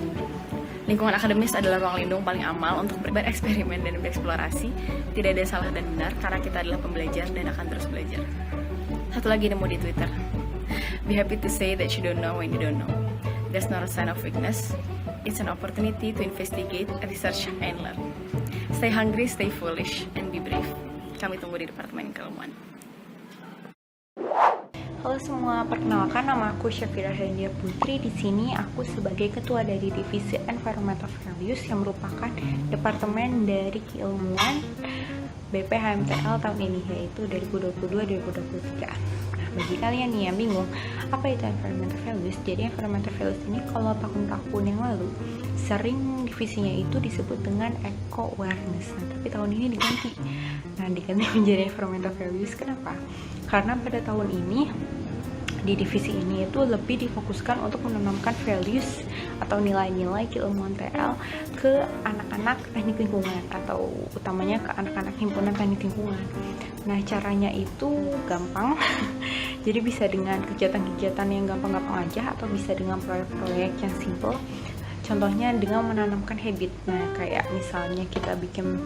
Speaker 21: Lingkungan akademis adalah ruang lindung paling amal untuk bereksperimen dan bereksplorasi. Tidak ada salah dan benar karena kita adalah pembelajar dan akan terus belajar. Satu lagi nemu di Twitter. Be happy to say that you don't know when you don't know. That's not a sign of weakness. It's an opportunity to investigate, research, and learn. Stay hungry, stay foolish, and be brave. Kami tunggu di Departemen Keilmuan.
Speaker 22: Halo semua, perkenalkan nama aku Syafira Hendia Putri. Di sini aku sebagai ketua dari divisi Environmental Values yang merupakan departemen dari keilmuan BPHMTL tahun ini, yaitu 2022-2023. Bagi kalian nih yang bingung, apa itu environmental values? Jadi environmental values ini kalau tahun-tahun yang lalu sering divisinya itu disebut dengan eco awareness. Nah, tapi tahun ini diganti. Diganti menjadi environmental values. Kenapa? Karena pada tahun ini di divisi ini itu lebih difokuskan untuk menanamkan values atau nilai-nilai keilmuan TL ke anak-anak teknik lingkungan atau utamanya ke anak-anak himpunan teknik lingkungan. Nah, caranya itu gampang. Jadi bisa dengan kegiatan-kegiatan yang gampang-gampang aja atau bisa dengan proyek-proyek yang simple. Contohnya dengan menanamkan habit. Nah, kayak misalnya kita bikin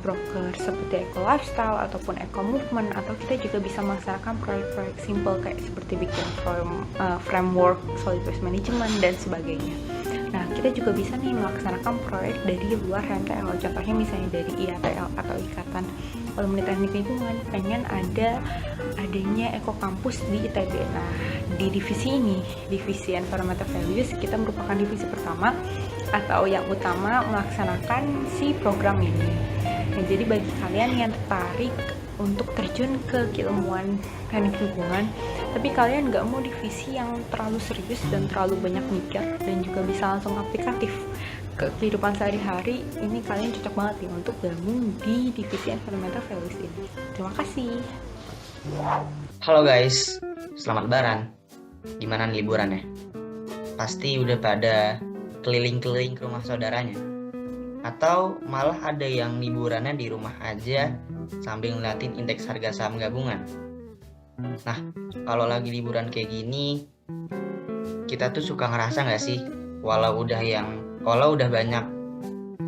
Speaker 22: broker seperti eco lifestyle ataupun eco movement, atau kita juga bisa melaksanakan proyek-proyek simple kayak seperti bikin framework solid waste management dan sebagainya. Nah, kita juga bisa nih melaksanakan proyek dari luar HMTL. Contohnya misalnya dari IATL atau Ikatan Alumni Teknik Lingkungan pengen adanya eco kampus di ITB. Nah, di divisi ini, divisi Environmental Values, kita merupakan divisi pertama atau yang utama melaksanakan si program ini. Nah, jadi bagi kalian yang tertarik untuk terjun ke keilmuan teknik lingkungan, tapi kalian nggak mau divisi yang terlalu serius dan terlalu banyak mikir dan juga bisa langsung aplikatif ke kehidupan sehari-hari, ini kalian cocok banget nih untuk gabung di divisi Environmental Values ini. Terima kasih.
Speaker 23: Halo guys, selamat lebaran. Gimana nih liburannya? Pasti udah pada keliling-keliling ke rumah saudaranya. Atau malah ada yang liburannya di rumah aja sambil ngeliatin indeks harga saham gabungan. Nah, kalau lagi liburan kayak gini, kita tuh suka ngerasa nggak sih, walau udah banyak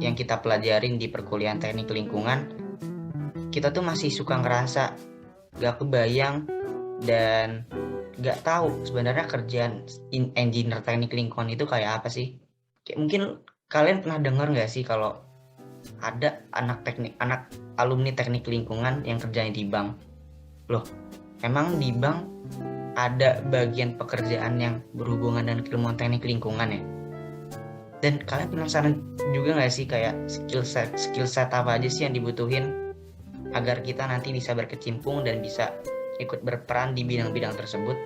Speaker 23: yang kita pelajarin di perkuliahan teknik lingkungan, kita tuh masih suka ngerasa gak kebayang dan gak tahu sebenarnya kerjaan engineer teknik lingkungan itu kayak apa sih. Kayak mungkin kalian pernah dengar nggak sih kalau ada anak alumni teknik lingkungan yang kerjanya di bank. Loh, emang di bank ada bagian pekerjaan yang berhubungan dengan keilmuan teknik lingkungan ya? Dan kalian penasaran juga nggak sih kayak skill set apa aja sih yang dibutuhin agar kita nanti bisa berkecimpung dan bisa ikut berperan di bidang-bidang tersebut.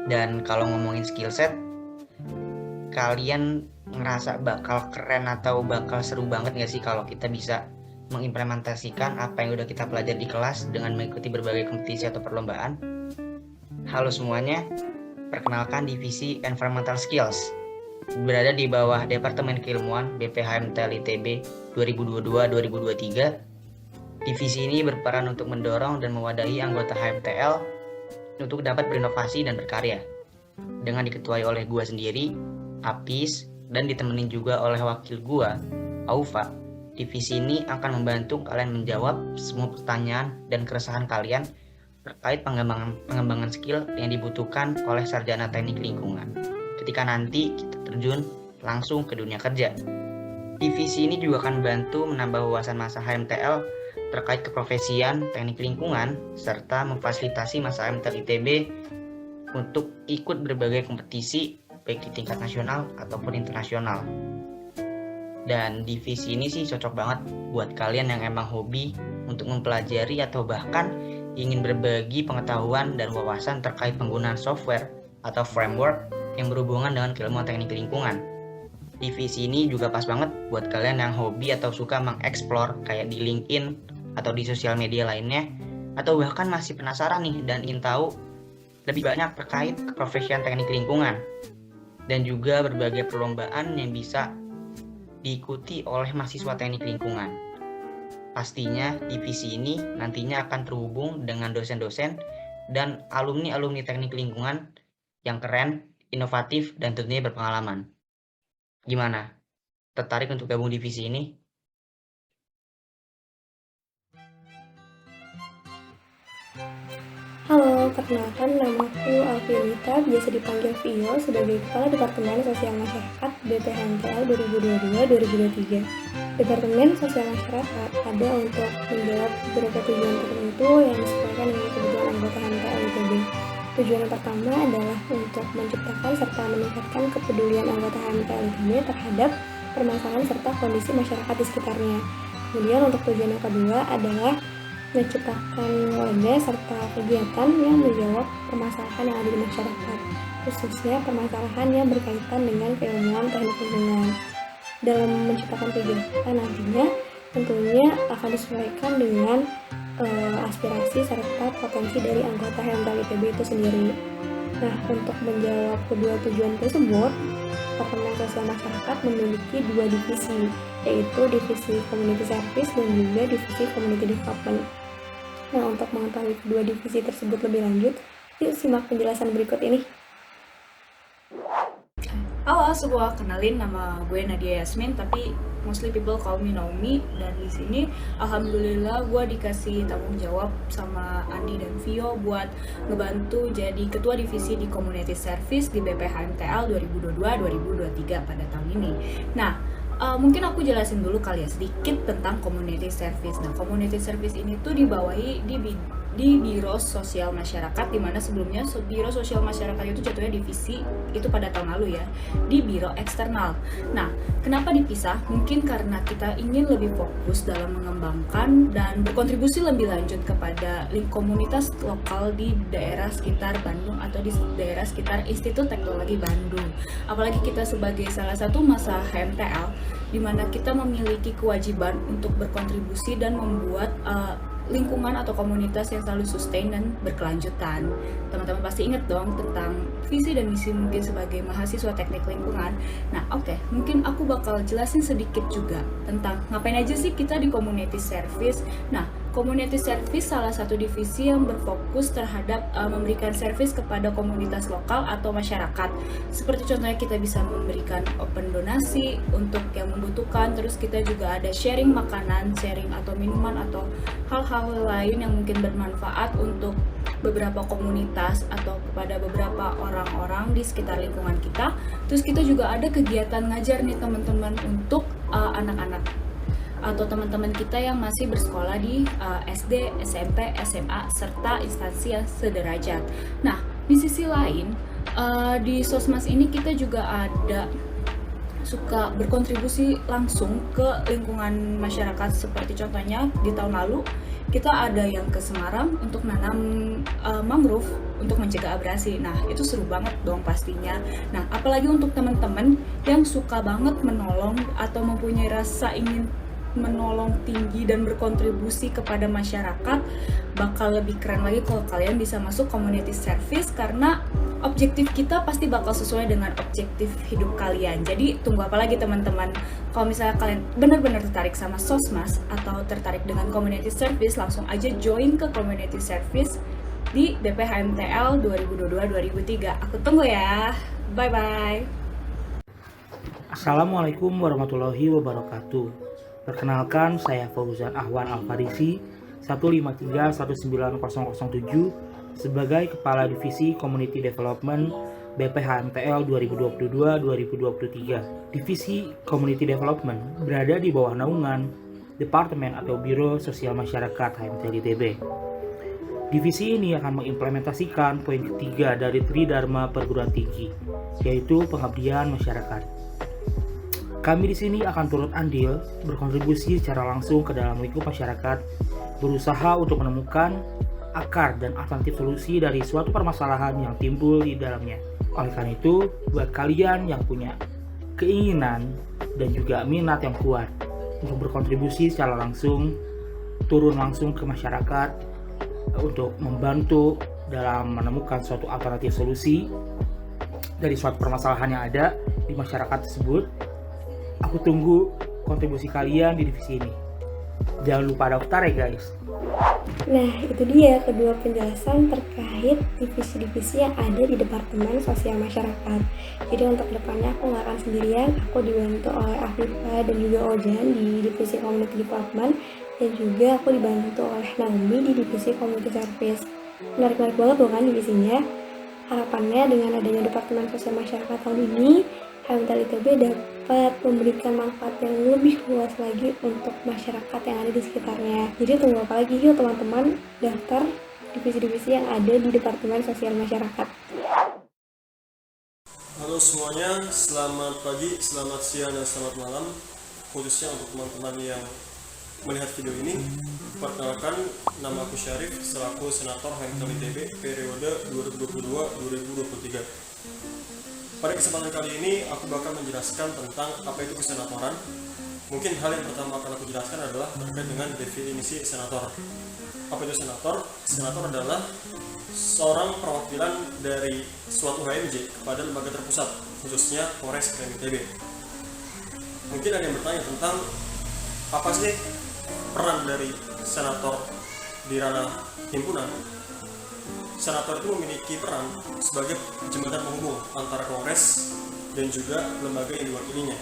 Speaker 23: Dan kalau ngomongin skill set, kalian ngerasa bakal keren atau bakal seru banget nggak sih kalau kita bisa mengimplementasikan apa yang udah kita pelajari di kelas dengan mengikuti berbagai kompetisi atau perlombaan? Halo semuanya, perkenalkan divisi Environmental Skills berada di bawah Departemen Keilmuan BPHMTL ITB 2022-2023. Divisi ini berperan untuk mendorong dan mewadahi anggota HMTL untuk dapat berinovasi dan berkarya. Dengan diketuai oleh gua sendiri, Apis, dan ditemenin juga oleh wakil gua, Aufa. Divisi ini akan membantu kalian menjawab semua pertanyaan dan keresahan kalian terkait pengembangan skill yang dibutuhkan oleh sarjana teknik lingkungan ketika nanti kita terjun langsung ke dunia kerja. Divisi ini juga akan membantu menambah wawasan masa HMTL terkait keprofesian teknik lingkungan serta memfasilitasi masa HMTL ITB untuk ikut berbagai kompetisi baik di tingkat nasional ataupun internasional. Dan divisi ini sih cocok banget buat kalian yang emang hobi untuk mempelajari atau bahkan ingin berbagi pengetahuan dan wawasan terkait penggunaan software atau framework yang berhubungan dengan keilmuan teknik lingkungan. Divisi ini juga pas banget buat kalian yang hobi atau suka mengeksplor kayak di LinkedIn atau di sosial media lainnya, atau bahkan masih penasaran nih dan ingin tahu lebih banyak terkait keprofesian teknik lingkungan dan juga berbagai perlombaan yang bisa diikuti oleh mahasiswa teknik lingkungan. Pastinya divisi ini nantinya akan terhubung dengan dosen-dosen dan alumni-alumni teknik lingkungan yang keren, inovatif, dan tentunya berpengalaman. Gimana? Tertarik untuk gabung divisi ini?
Speaker 1: Halo, perkenalkan namaku Alfianita, biasa dipanggil Vio, sebagai Kepala Departemen Sosial Masyarakat BPHMTL 2022-2023. Departemen Sosial Masyarakat ada untuk menjawab beberapa tujuan tertentu yang disesuaikan dengan kebutuhan anggota HMTL ITB. Tujuan yang pertama adalah untuk menciptakan serta meningkatkan kepedulian anggota HMTL ITB terhadap permasalahan serta kondisi masyarakat di sekitarnya. Kemudian untuk tujuan yang kedua adalah menciptakan wadah serta kegiatan yang menjawab permasalahan yang ada di masyarakat, khususnya permasalahan yang berkaitan dengan keilmuan teknik lingkungan. Dalam menciptakan kegiatan nantinya tentunya akan disesuaikan dengan aspirasi serta potensi dari anggota HMTL ITB itu sendiri. Nah, untuk menjawab kedua tujuan tersebut, Departemen Sosial Masyarakat memiliki dua divisi, yaitu divisi Community Service dan juga divisi Community Development. Nah, untuk mengetahui kedua divisi tersebut lebih lanjut, yuk simak penjelasan berikut ini.
Speaker 3: Halo semua, kenalin nama gue Nadia Yasmin, tapi mostly people call me Naomi. Dan di sini alhamdulillah gue dikasih tanggung jawab sama Andi dan Vio buat ngebantu jadi ketua divisi di Community Service di BPHMTL 2022-2023 pada tahun ini. Nah, mungkin aku jelasin dulu kali ya sedikit tentang Community Service. Nah, Community Service ini tuh dibawahi di Biro Sosial Masyarakat, dimana sebelumnya Biro Sosial Masyarakat itu jatuhnya divisi itu pada tahun lalu ya, di Biro Eksternal. Nah, kenapa dipisah? Mungkin karena kita ingin lebih fokus dalam mengembangkan dan berkontribusi lebih lanjut kepada komunitas lokal di daerah sekitar Bandung atau di daerah sekitar Institut Teknologi Bandung. Apalagi kita sebagai salah satu masa HMTL, di mana kita memiliki kewajiban untuk berkontribusi dan membuat lingkungan atau komunitas yang selalu sustain dan berkelanjutan. Teman-teman pasti ingat dong tentang visi dan misi mungkin sebagai mahasiswa teknik lingkungan. Nah, oke, mungkin aku bakal jelasin sedikit juga tentang ngapain aja sih kita di Community Service. Nah, Community Service salah satu divisi yang berfokus terhadap memberikan servis kepada komunitas lokal atau masyarakat. Seperti contohnya kita bisa memberikan open donasi untuk yang membutuhkan, terus kita juga ada sharing makanan, sharing atau minuman atau hal-hal lain yang mungkin bermanfaat untuk beberapa komunitas atau kepada beberapa orang-orang di sekitar lingkungan kita. Terus kita juga ada kegiatan ngajar nih teman-teman untuk anak-anak atau teman-teman kita yang masih bersekolah di SD, SMP, SMA, serta instansi yang sederajat. Nah, di sisi lain, di Sosmas ini kita juga ada suka berkontribusi langsung ke lingkungan masyarakat. Seperti contohnya di tahun lalu, kita ada yang ke Semarang untuk nanam mangrove untuk mencegah abrasi. Nah, itu seru banget dong pastinya. Nah, apalagi untuk teman-teman yang suka banget menolong atau mempunyai rasa ingin menolong tinggi dan berkontribusi kepada masyarakat, bakal lebih keren lagi kalau kalian bisa masuk community service, karena objektif kita pasti bakal sesuai dengan objektif hidup kalian. Jadi tunggu apa lagi teman-teman? Kalau misalnya kalian benar-benar tertarik sama Sosmas atau tertarik dengan community service, langsung aja join ke community service di BPHMTL 2022-2003. Aku tunggu ya. Bye-bye.
Speaker 4: Assalamualaikum warahmatullahi wabarakatuh. Perkenalkan, saya Fauzan Ahwan Al-Farisi, 153-19007, sebagai Kepala Divisi Community Development BPHMTL 2022-2023. Divisi Community Development berada di bawah naungan Departemen atau Biro Sosial Masyarakat HMTL ITB. Divisi ini akan mengimplementasikan poin ketiga dari Tridharma Perguruan Tinggi, yaitu pengabdian masyarakat. Kami di sini akan turut andil berkontribusi secara langsung ke dalam lingkup masyarakat, berusaha untuk menemukan akar dan alternatif solusi dari suatu permasalahan yang timbul di dalamnya. Oleh karena itu, buat kalian yang punya keinginan dan juga minat yang kuat untuk berkontribusi secara langsung, turun langsung ke masyarakat untuk membantu dalam menemukan suatu alternatif solusi dari suatu permasalahan yang ada di masyarakat tersebut, aku tunggu kontribusi kalian di divisi ini. Jangan lupa daftar ya guys.
Speaker 1: Nah, itu dia kedua penjelasan terkait divisi-divisi yang ada di Departemen Sosial Masyarakat. Jadi untuk depannya aku nggak akan sendirian, aku dibantu oleh Afifah dan juga Ojan di divisi Community Development, dan juga aku dibantu oleh Naomi di divisi Community Service. Menarik-menarik banget tuh kan divisinya. Harapannya dengan adanya Departemen Sosial Masyarakat tahun ini, HMTL ITB dapat memberikan manfaat yang lebih luas lagi untuk masyarakat yang ada di sekitarnya. Jadi tunggu apa lagi, yuk teman-teman daftar divisi-divisi yang ada di Departemen Sosial Masyarakat.
Speaker 5: Halo semuanya, selamat pagi, selamat siang, dan selamat malam. Khususnya untuk teman-teman yang melihat video ini, perkenalkan, nama aku Syarif selaku Senator HMTL ITB periode 2022-2023. Pada kesempatan kali ini, aku bakal menjelaskan tentang apa itu kesenatoran. Mungkin hal yang pertama akan aku jelaskan adalah terkait dengan definisi senator. Apa itu senator? Senator adalah seorang perwakilan dari suatu HMJ kepada lembaga terpusat, khususnya Kongres KM ITB. Mungkin ada yang bertanya tentang apa sih peran dari senator di ranah himpunan. Senator itu memiliki peran sebagai jembatan penghubung antara Kongres dan juga lembaga yang diwakilinya,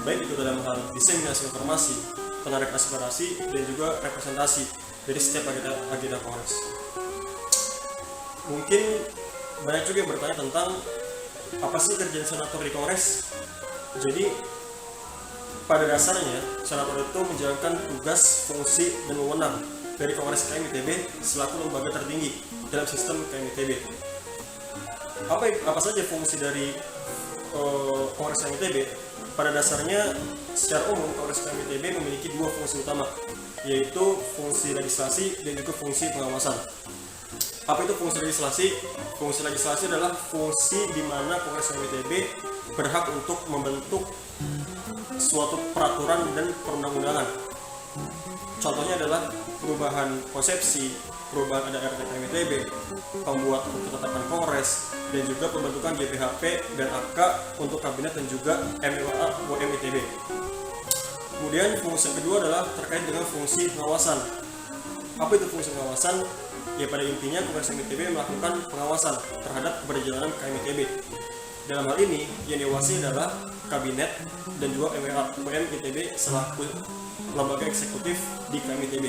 Speaker 5: baik itu dalam hal diseminasi informasi, penarik aspirasi, dan juga representasi dari setiap agenda Kongres. Mungkin banyak juga yang bertanya tentang apa sih kerjaan senator di Kongres. Jadi pada dasarnya senator itu menjalankan tugas, fungsi, dan wewenang dari Kongres KM ITB selaku lembaga tertinggi dalam sistem KM ITB. Apa saja fungsi dari Kongres KM ITB? Pada dasarnya, secara umum Kongres KM ITB memiliki dua fungsi utama, yaitu fungsi legislasi dan juga fungsi pengawasan. Apa itu fungsi legislasi? Fungsi legislasi adalah fungsi di mana Kongres KM ITB berhak untuk membentuk suatu peraturan dan perundang-undangan. Contohnya adalah perubahan konsepsi, perubahan ada RT KM ITB, pembuat ketetapan Kongres, dan juga pembentukan GPHP dan AK untuk kabinet dan juga MWA UM ITB. Kemudian fungsi kedua adalah terkait dengan fungsi pengawasan. Apa itu fungsi pengawasan? Ya pada intinya Kongres HMITB melakukan pengawasan terhadap keberjalanan KMITB. Dalam hal ini yang diawasi adalah Kabinet dan juga MWM ITB selaku lembaga eksekutif di KMITB.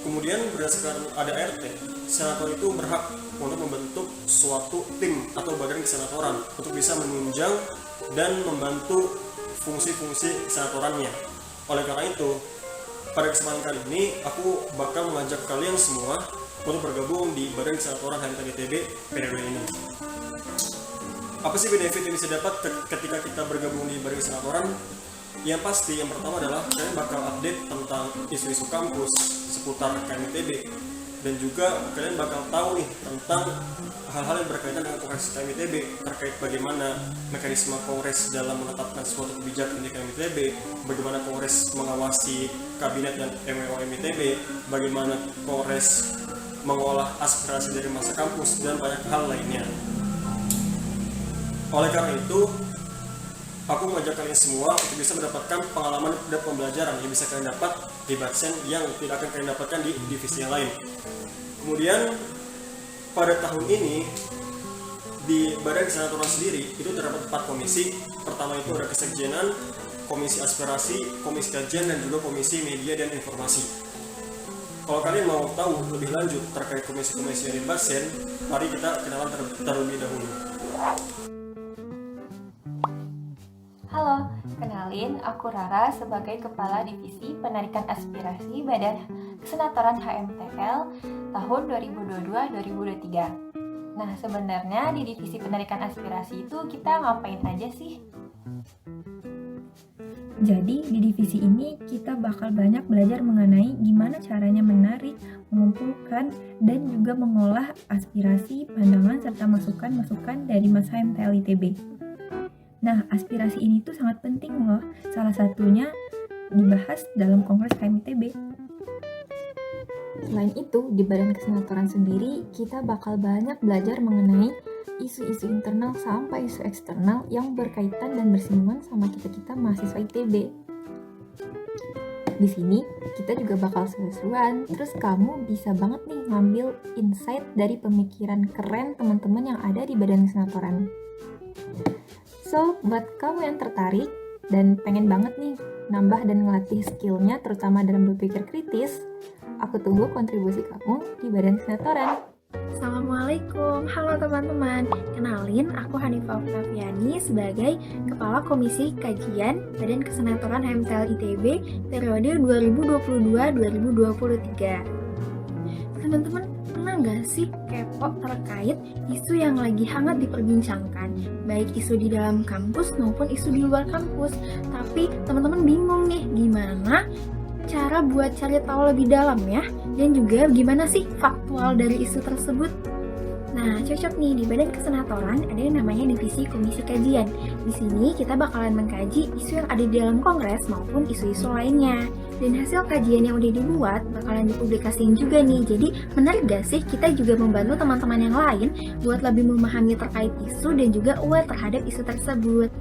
Speaker 5: Kemudian berdasarkan ADART, senator itu berhak untuk membentuk suatu tim atau badan kesenatoran untuk bisa menunjang dan membantu fungsi-fungsi senatorannya. Oleh karena itu, pada kesempatan kali ini aku bakal mengajak kalian semua untuk bergabung di Badan Kesenatoran HMTL ITB periode ini. Apa sih benefit yang bisa dapat ketika kita bergabung di Badan Kesenatoran? Yang pasti, yang pertama adalah kalian bakal update tentang isu-isu kampus seputar KMITB, dan juga kalian bakal tahu nih tentang hal-hal yang berkaitan dengan Kongres KMITB, terkait bagaimana mekanisme Kongres dalam menetapkan suatu kebijakan di KMITB, bagaimana Kongres mengawasi Kabinet dan MWO MITB, bagaimana Kongres mengolah aspirasi dari masa kampus, dan banyak hal lainnya. Oleh karena itu, aku mengajak kalian semua untuk bisa mendapatkan pengalaman dan pembelajaran yang bisa kalian dapat di Batsen yang tidak akan kalian dapatkan di divisi yang lain. Kemudian pada tahun ini di Badan Kesenatoran sendiri itu terdapat 4 komisi. Pertama itu ada Kesekjenan, Komisi Aspirasi, Komisi Kajian, dan juga Komisi Media dan Informasi. Kalau kalian mau tahu lebih lanjut terkait komisi-komisi yang di Batsen, mari kita kenalan terlebih dahulu.
Speaker 6: Halo, kenalin aku Rara sebagai Kepala Divisi Penarikan Aspirasi Badan Kesenatoran HMTL tahun 2022-2023. Nah, sebenarnya di Divisi Penarikan Aspirasi itu kita ngapain aja sih?
Speaker 7: Jadi di divisi ini kita bakal banyak belajar mengenai gimana caranya menarik, mengumpulkan, dan juga mengolah aspirasi, pandangan, serta masukan-masukan dari masa HMTL ITB. Nah, aspirasi ini tuh sangat penting loh. Salah satunya dibahas dalam Kongres KMITB. Selain itu, di Badan Kesenatoran sendiri, kita bakal banyak belajar mengenai isu-isu internal sampai isu eksternal yang berkaitan dan bersinggungan sama kita-kita mahasiswa ITB. Di sini, kita juga bakal seru-seruan, terus kamu bisa banget nih ngambil insight dari pemikiran keren teman-teman yang ada di Badan Kesenatoran. So, buat kamu yang tertarik dan pengen banget nih nambah dan ngelatih skillnya terutama dalam berpikir kritis, aku tunggu kontribusi kamu di Badan Kesenatoran.
Speaker 8: Assalamualaikum, halo teman-teman. Kenalin, aku Hanifah Oktaviani sebagai Kepala Komisi Kajian Badan Kesenatoran HMTL ITB periode 2022-2023. Teman-teman, pernah nggak sih kepo terkait isu yang lagi hangat diperbincangkan, baik isu di dalam kampus maupun isu di luar kampus? Tapi teman-teman bingung nih, gimana cara buat cari tahu lebih dalam ya, dan juga gimana sih faktual dari isu tersebut? Nah, cocok nih, di Badan Kesenatoran ada yang namanya Divisi Komisi Kajian. Di sini kita bakalan mengkaji isu yang ada di dalam Kongres maupun isu-isu lainnya. Dan hasil kajian yang udah dibuat bakalan dipublikasiin juga nih. Jadi menarik gak sih kita juga membantu teman-teman yang lain buat lebih memahami terkait isu dan juga aware terhadap isu tersebut.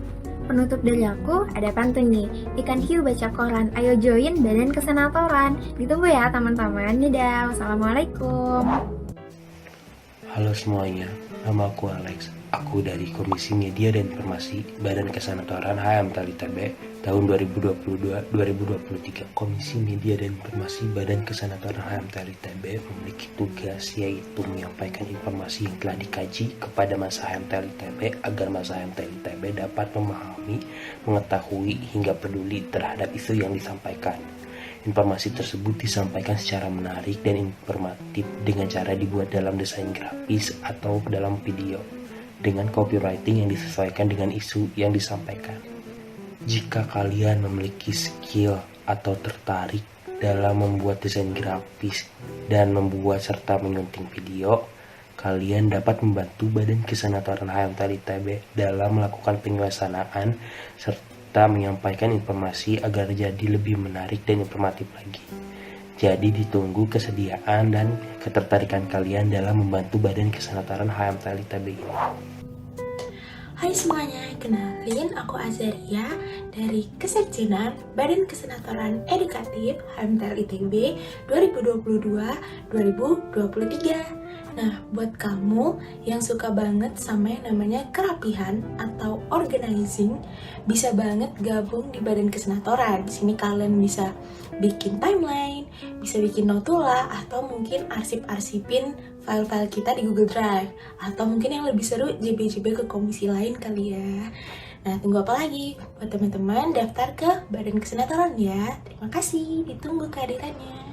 Speaker 8: Penutup dari aku ada pantun nih, ikan hiu baca koran, ayo join Badan Kesenatoran. Ditunggu ya teman-teman. Dadah, wassalamualaikum.
Speaker 24: Halo semuanya, nama aku Alex. Aku dari Komisi Media dan Informasi Badan Kesenatoran HMTL ITB tahun 2022-2023. Komisi Media dan Informasi Badan Kesenatoran HMTL ITB memiliki tugas yaitu menyampaikan informasi yang telah dikaji kepada masa HMTL ITB agar masa HMTL ITB dapat memahami, mengetahui, hingga peduli terhadap isu yang disampaikan. Informasi tersebut disampaikan secara menarik dan informatif dengan cara dibuat dalam desain grafis atau dalam video dengan copywriting yang disesuaikan dengan isu yang disampaikan. Jika kalian memiliki skill atau tertarik dalam membuat desain grafis dan membuat serta menyunting video, kalian dapat membantu Badan Kesenatoran HMTL ITB dalam melakukan penyelesaian serta menyampaikan informasi agar jadi lebih menarik dan informatif lagi. Jadi ditunggu kesediaan dan ketertarikan kalian dalam membantu Badan Kesenatoran HMTL ITB ini.
Speaker 1: Hai semuanya, kenalin aku Azaria dari Kesekjenan Badan Kesenatoran Edukatif HMTL ITB 2022-2023. Nah, buat kamu yang suka banget sama yang namanya kerapihan atau organizing, bisa banget gabung di Badan Kesenatoran. Di sini kalian bisa bikin timeline, bisa bikin notula, atau mungkin arsip-arsipin file-file kita di Google Drive. Atau mungkin yang lebih seru, JB-JB ke komisi lain kali ya. Nah, tunggu apa lagi? Buat teman-teman, daftar ke Badan Kesenatoran ya. Terima kasih, ditunggu kehadirannya.